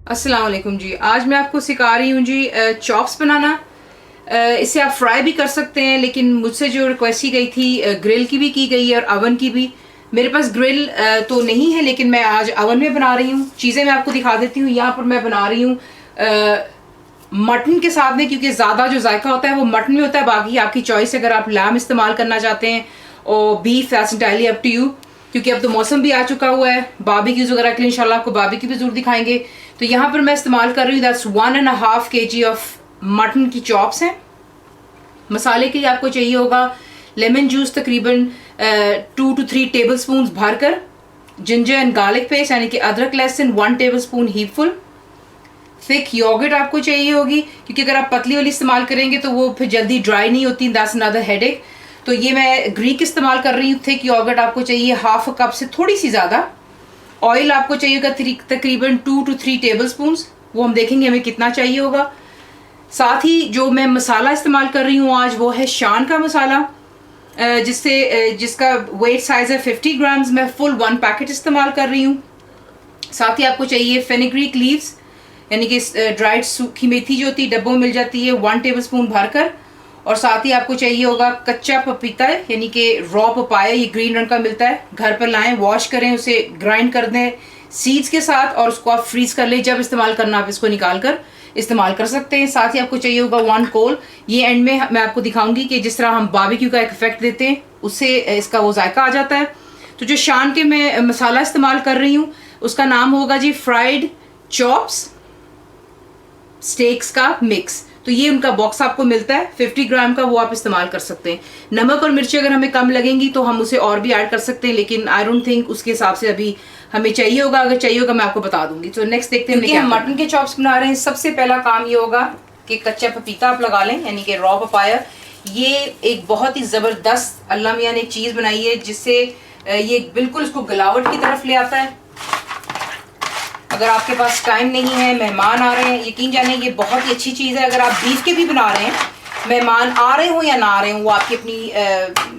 अस्सलाम वालेकुम जी। आज मैं आपको सिखा रही हूँ जी चॉप्स बनाना। इसे आप फ्राई भी कर सकते हैं, लेकिन मुझसे जो रिक्वेस्ट की गई थी ग्रिल की भी की गई है और अवन की भी। मेरे पास ग्रिल तो नहीं है, लेकिन मैं आज अवन में बना रही हूँ। चीज़ें मैं आपको दिखा देती हूँ। यहाँ पर मैं बना रही हूँ मटन के साथ में, क्योंकि ज़्यादा जो जायका होता है वो मटन में होता है। बाकी आपकी चॉइस, अगर आप लैम इस्तेमाल करना चाहते हैं और beef, that's entirely up to you. क्योंकि अब तो मौसम भी आ चुका हुआ है बारबेक्यूज़ वगैरह के लिए। इंशाल्लाह आपको बारबेक्यू भी जरूर दिखाएंगे। तो यहाँ पर मैं इस्तेमाल कर रही हूँ दैट्स 1.5 kg ऑफ मटन की चॉप्स हैं। मसाले के लिए आपको चाहिए होगा लेमन जूस तकरीबन 2 to 3 टेबल स्पून भरकर, जिंजर एंड गार्लिक पेस्ट यानी कि अदरक लहसुन 1 टेबल स्पून हीपफुल। थिक योगर्ट आपको चाहिए होगी, क्योंकि अगर आप पतली वाली इस्तेमाल करेंगे तो वो फिर जल्दी ड्राई नहीं होती, दैट्स अनदर हेडेक। तो ये मैं ग्रीक इस्तेमाल कर रही हूँ। थिक योगर्ट आपको चाहिए हाफ कप से थोड़ी सी ज़्यादा। ऑयल आपको चाहिए होगा तकरीबन 2 to 3 टेबल स्पून, वो हम देखेंगे हमें कितना चाहिए होगा। साथ ही जो मैं मसाला इस्तेमाल कर रही हूँ आज, वो है शान का मसाला, जिसका वेट साइज़ है 50 ग्राम्स। मैं फुल 1 पैकेट इस्तेमाल कर रही हूँ। साथ ही आपको चाहिए फेनिग्रीक लीव्स यानी कि ड्राइड सूखी मेथी जो होती है डब्बों में मिल जाती है, 1 टेबल स्पून भरकर। और साथ ही आपको चाहिए होगा कच्चा पपीता यानी कि रॉ पपाया, ये ग्रीन रंग का मिलता है। घर पर लाएं, वॉश करें, उसे ग्राइंड कर दें सीड्स के साथ और उसको आप फ्रीज कर लें। जब इस्तेमाल करना आप इसको निकाल कर इस्तेमाल कर सकते हैं। साथ ही आपको चाहिए होगा 1 कोल। ये एंड में मैं आपको दिखाऊंगी कि जिस तरह हम बारबेक्यू का एक इफेक्ट देते हैं उससे इसका वो जायका आ जाता है। तो जो शान के मैं मसाला इस्तेमाल कर रही हूँ उसका नाम होगा जी फ्राइड चॉप्स स्टेक्स का मिक्स। तो ये उनका बॉक्स आपको मिलता है 50 ग्राम का, वो आप इस्तेमाल कर सकते हैं। नमक और मिर्ची अगर हमें कम लगेंगी तो हम उसे और भी ऐड कर सकते हैं, लेकिन आई डोंट थिंक उसके हिसाब से अभी हमें चाहिए होगा। अगर चाहिए होगा मैं आपको बता दूंगी। तो नेक्स्ट देखते हैं हम मटन के चॉप्स बना रहे हैं। सबसे पहला काम ये होगा कि कच्चा पपीता आप लगा लें यानी कि रॉ पपाया। ये एक बहुत ही ज़बरदस्त अल्लाह मियाँ ने चीज़ बनाई है जिससे ये बिल्कुल उसको गलावट की तरफ ले आता है। अगर आपके पास टाइम नहीं है, मेहमान आ रहे हैं, यकीन जाने ये बहुत ही अच्छी चीज़ है। अगर आप बीफ के भी बना रहे हैं, मेहमान आ रहे हो या ना आ रहे हो वो आपकी अपनी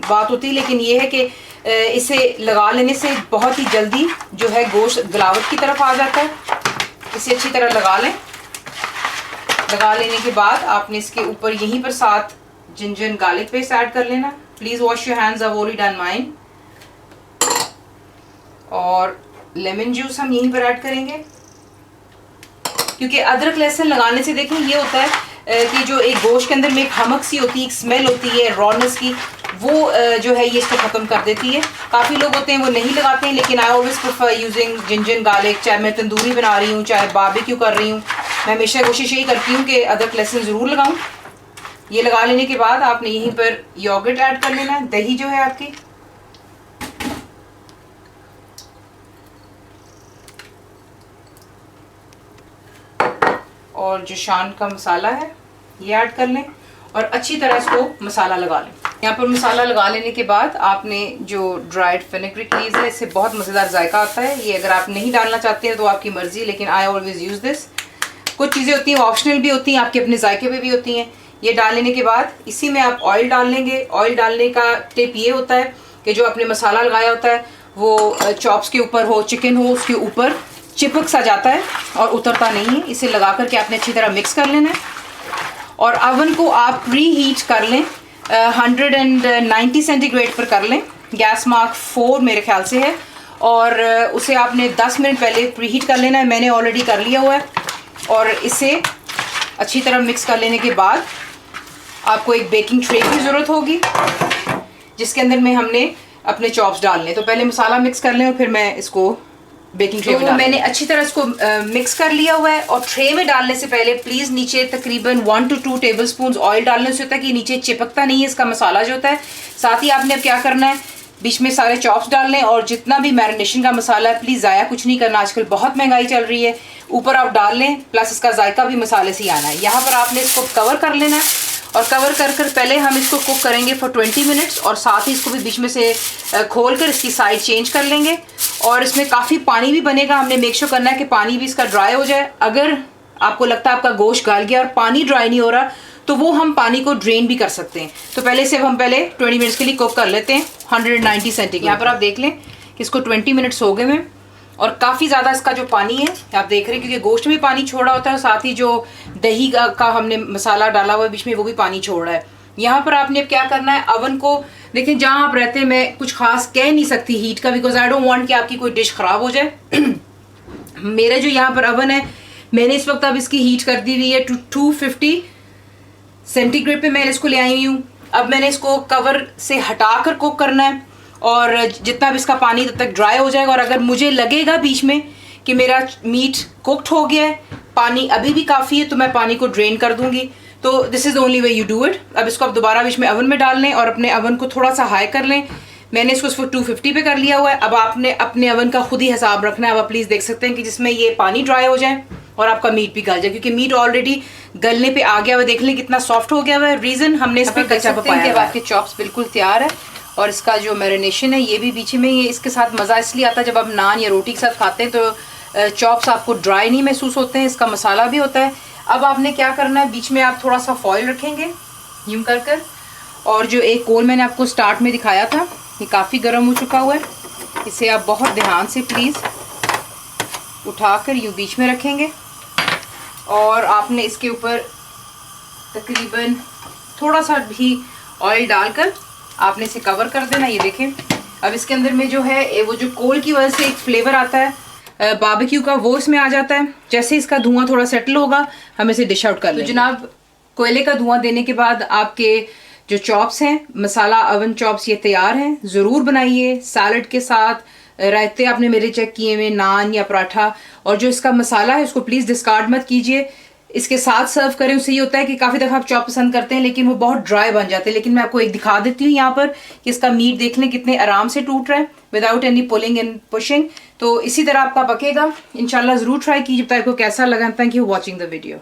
बात होती है, लेकिन ये है कि इसे लगा लेने से बहुत ही जल्दी जो है गोश्त गलावट की तरफ आ जाता है। इसे अच्छी तरह लगा लें। लगा लेने के बाद आपने इसके ऊपर यहीं पर साथ ginger and garlic paste add कर लेना। Please wash your hands, I have already done mine. और लेमन जूस हम यहीं पर ऐड करेंगे, क्योंकि अदरक लहसुन लगाने से देखें ये होता है कि जो एक गोश्त के अंदर में एक हमक सी होती है, एक स्मेल होती है रॉनेस की, वो जो है ये इसको ख़त्म कर देती है। काफ़ी लोग होते हैं वो नहीं लगाते हैं, लेकिन I always prefer using ginger garlic. चाहे मैं तंदूरी बना रही हूँ, चाहे बारबेक्यू कर रही हूँ, मैं हमेशा कोशिश यही करती हूँ कि अदरक लहसुन ज़रूर लगाऊँ। ये लगा लेने के बाद आपने यहीं पर योगर्ट ऐड कर लेना है, दही जो है आपकी। और जो शान का मसाला है ये ऐड कर लें और अच्छी तरह इसको मसाला लगा लें। यहाँ पर मसाला लगा लेने के बाद आपने जो ड्राइड फेनिग्रीक लीव्स है, इससे बहुत मज़ेदार जायका आता है। ये अगर आप नहीं डालना चाहते हैं तो आपकी मर्ज़ी, लेकिन आई ऑलवेज यूज़ दिस। कुछ चीज़ें होती हैं ऑप्शनल भी होती हैं, आपके अपने जायके पे भी होती हैं। ये डाल लेने के बाद इसी में आप ऑयल डाल लेंगे। ऑयल डालने का टिप ये होता है कि जो आपने मसाला लगाया होता है वो चॉप्स के ऊपर हो, चिकन हो, उसके ऊपर चिपक सा जाता है और उतरता नहीं है। इसे लगा करके आपने अच्छी तरह मिक्स कर लेना है। और अवन को आप प्री हीट कर लें, 190 सेंटीग्रेड पर कर लें। गैस मार्क 4 मेरे ख्याल से है, और उसे आपने 10 मिनट पहले प्री हीट कर लेना है। मैंने ऑलरेडी कर लिया हुआ है। और इसे अच्छी तरह मिक्स कर लेने के बाद आपको एक बेकिंग ट्रे की ज़रूरत होगी, जिसके अंदर में हमने अपने चॉप्स डालने। तो पहले मसाला मिक्स कर लें और फिर मैं इसको बेकिंग ट्रे में मैंने अच्छी तरह इसको मिक्स कर लिया हुआ है। और ट्रे में डालने से पहले प्लीज़ नीचे तकरीबन 1 to 2 टेबल स्पून ऑयल डालने से होता है कि नीचे चिपकता नहीं है इसका मसाला जो होता है। साथ ही आपने अब क्या करना है, बीच में सारे चॉप्स डाल लें और जितना भी मैरिनेशन का मसाला है प्लीज़ ज़ाया कुछ नहीं करना, आजकल बहुत महंगाई चल रही है, ऊपर आप डाल लें। प्लस इसका जायका भी मसाले से ही आना है। यहाँ पर आपने इसको कवर कर लेना है और कवर कर पहले हम इसको कुक करेंगे फॉर 20 मिनट्स। और साथ ही इसको भी बीच में से खोल कर इसकी साइड चेंज कर लेंगे। और इसमें काफ़ी पानी भी बनेगा, हमने मेक श्योर करना है कि पानी भी इसका ड्राई हो जाए। अगर आपको लगता है आपका गोश्त गल गया और पानी ड्राई नहीं हो रहा तो वो हम पानी को ड्रेन भी कर सकते हैं। तो पहले से हम 20 मिनट्स के लिए कुक कर लेते हैं 190 सेंटीग्रेड। यहाँ पर आप देख लें कि इसको 20 मिनट्स हो गए में और काफ़ी ज़्यादा इसका जो पानी है आप देख रहे हैं, क्योंकि गोश्त में पानी छोड़ा होता है, साथ ही जो दही का हमने मसाला डाला हुआ है बीच में वो भी पानी छोड़ रहा है। यहाँ पर आपने अब क्या करना है, अवन को देखें जहाँ आप रहते हैं, मैं कुछ खास कह नहीं सकती हीट का, बिकॉज आई डोंट वांट कि आपकी कोई डिश ख़राब हो जाए। मेरा जो यहाँ पर अवन है, मैंने इस वक्त अब इसकी हीट कर दी हुई है 250 सेंटीग्रेड पे मैंने इसको ले आई हूँ। अब मैंने इसको कवर से हटाकर कुक करना है और जितना भी इसका पानी तब तक ड्राई हो जाएगा। और अगर मुझे लगेगा बीच में कि मेरा मीट कुक्ड हो गया है, पानी अभी भी काफ़ी है, तो मैं पानी को ड्रेन कर दूंगी। तो this is the only way you do it. अब इसको आप दोबारा बीच में अवन में डाल लें और अपने अवन को थोड़ा सा हाई कर लें। मैंने इसको 250 पे कर लिया हुआ है। अब आपने अपने अवन का खुद ही हिसाब रखना है। अब आप प्लीज़ देख सकते हैं कि जिसमें ये पानी ड्राई हो जाए और आपका मीट भी गल जाए, क्योंकि मीट ऑलरेडी गलने पे आ गया हुआ है। देख लें कितना सॉफ्ट हो गया हुआ है। रीज़न हमने इस पर कच्चा पकाया है। आपके चॉप्स बिल्कुल तैयार है और इसका जो मैरिनेशन है ये भी बीच में, ये इसके साथ मज़ा इसलिए आता है जब आप नान या रोटी के साथ खाते हैं तो चॉप्स आपको ड्राई नहीं महसूस होते हैं, इसका मसाला भी होता है। अब आपने क्या करना है, बीच में आप थोड़ा सा फॉइल रखेंगे यूं कर और जो एक कोल मैंने आपको स्टार्ट में दिखाया था ये काफ़ी गर्म हो चुका हुआ है। इसे आप बहुत ध्यान से प्लीज़ उठाकर यूं बीच में रखेंगे और आपने इसके ऊपर तकरीबन थोड़ा सा भी ऑयल डालकर आपने इसे कवर कर देना। ये देखें अब इसके अंदर में जो है वो जो कोल की वजह से एक फ्लेवर आता है बारबेक्यू का, वो इसमें आ जाता है। जैसे इसका धुआं थोड़ा सेटल होगा हम इसे डिश आउट कर लेंगे। तो जनाब कोयले का धुआं देने के बाद आपके जो चॉप्स हैं, मसाला अवन चॉप्स, ये तैयार हैं। ज़रूर बनाइए सैलड के साथ, रायते आपने मेरे चेक किए हुए, नान या पराठा। और जो इसका मसाला है उसको प्लीज़ डिस्कार्ड मत कीजिए, इसके साथ सर्व करें। उससे ये होता है कि काफ़ी दफ़ा आप चॉप पसंद करते हैं लेकिन वो बहुत ड्राई बन जाते हैं। लेकिन मैं आपको एक दिखा देती हूँ यहाँ पर कि इसका मीट देख लें कितने आराम से टूट रहा है without any pulling and pushing. तो इसी तरह आपका पकेगा इंशाल्लाह। ज़रूर ट्राई कीजिए, बताइए आपको कैसा लगा। Thank you for watching the video.